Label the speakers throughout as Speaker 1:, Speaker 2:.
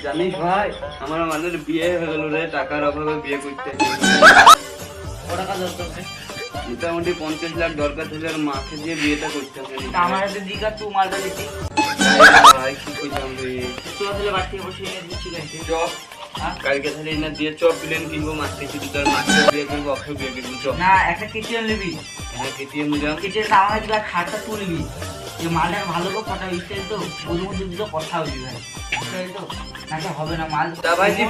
Speaker 1: জানিস ভাই, আমার আমাদের বিয়ে হয়ে গেল রে, টাকার অভাবে বিয়ে করতে।
Speaker 2: টাকা দরকার ভাই,
Speaker 1: মোটামুটি 50 লাখ দরকার ছিল, আর মাকে দিয়ে বিয়েটা করতে হবে।
Speaker 2: আমার হাতে দিঘা তুই মালটা দিতি,
Speaker 1: ভাই কি করতাম রে,
Speaker 2: তোরা তাহলে বাড়ি থেকে বসে এনে দিচ্ছি গাইতে।
Speaker 1: চপ কালকে তাহলে না দিয়ে চপ প্লেন কিনবো, মাকে শুধু তার মাকে বিয়ে করবো, অক্ষয় বিয়ে করবো। চপ
Speaker 2: না, একটা কেটিএম নিবি,
Speaker 1: হ্যাঁ কেটিএম যাও,
Speaker 2: কেটিএম আমার দিকে খাটটা তুলবি, যে মালটা ভালো করে ফটা স্টাইল তো ওর মধ্যে দুটো কথা হইবি ভাই, স্টাইল তো নাকি হবে না মাল।
Speaker 1: তা ভাই যে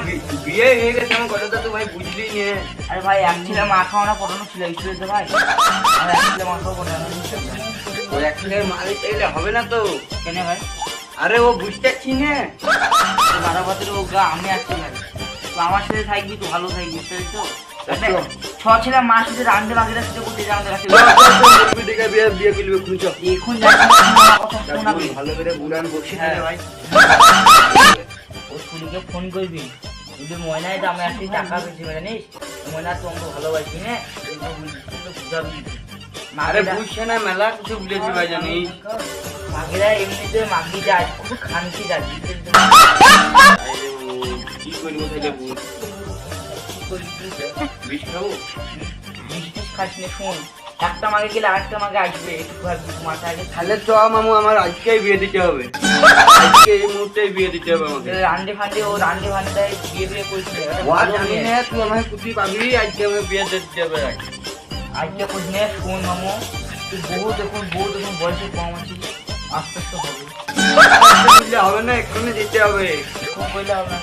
Speaker 1: বিয়ে হয়ে গেছে আমার কথাটা তো ভাই বুঝলি নে।
Speaker 2: আরে ভাই এক ছেলে মা খাওয়ানো পড়ানো ছিল স্কুলে তো ভাই, আর এক ছেলে মা খাওয়া পড়ানো
Speaker 1: ওই এক ছেলের মালিক চাইলে হবে না তো।
Speaker 2: কেন ভাই?
Speaker 1: আরে ও বুঝতে পারছি না,
Speaker 2: বারাবাতের ও গা আমি আছি ভাই, তো আমার সাথে থাকবি তো ভালো থাকবি তাই তো। ছ ছেলে মার সাথে রান্ধে বাগেরা সাথে করতে যাও আমাদের কাছে
Speaker 1: বিয়ে করবি খুঁজ
Speaker 2: এখন কথা শোনাবি
Speaker 1: ভালো করে বুড়ান বসে থাকে ভাই।
Speaker 2: ও শুনিকে ফোন করবি, যদি ময়নায় তো আমি একটি টাকা পেয়েছি জানিস, ময়না তো আমাকে ভালোবাসি না, বুঝাবি।
Speaker 1: আরে বুঝছে না, মেলা কিছু বুঝেছি ভাই জানিস।
Speaker 2: মাগিরা এমনিতে মাগি যায়, খুব খানকি যায়,
Speaker 1: কি করবো তাহলে বুঝ, বিষ খাবো,
Speaker 2: মিষ্টি খাস না। শোন, একটা মাগে গেলে আরেকটা মাগে আসবে, একটু ভাববি মাথা আগে
Speaker 1: তাহলে চ মামু, আমার আজকেই বিয়ে দিতে হবে, আজকে এই মুহূর্তেই বিয়ে দিতে হবে আমাকে।
Speaker 2: রান্ডে ফান্ডে ও রান্ডে ফান্ডে দেয়, বিয়ে বিয়ে করছিল
Speaker 1: জানি না, তুই আমাকে কুটি পাবি, আজকে আমাকে বিয়ে দিতে হবে।
Speaker 2: আজকে করিস না। শোন মামু, তুই বহু দেখুন বয়সে কম আছিস, আস্তে আস্তে হবে,
Speaker 1: হবে না, এক্ষুনি দিতে হবে।
Speaker 2: কম বললে হবে না।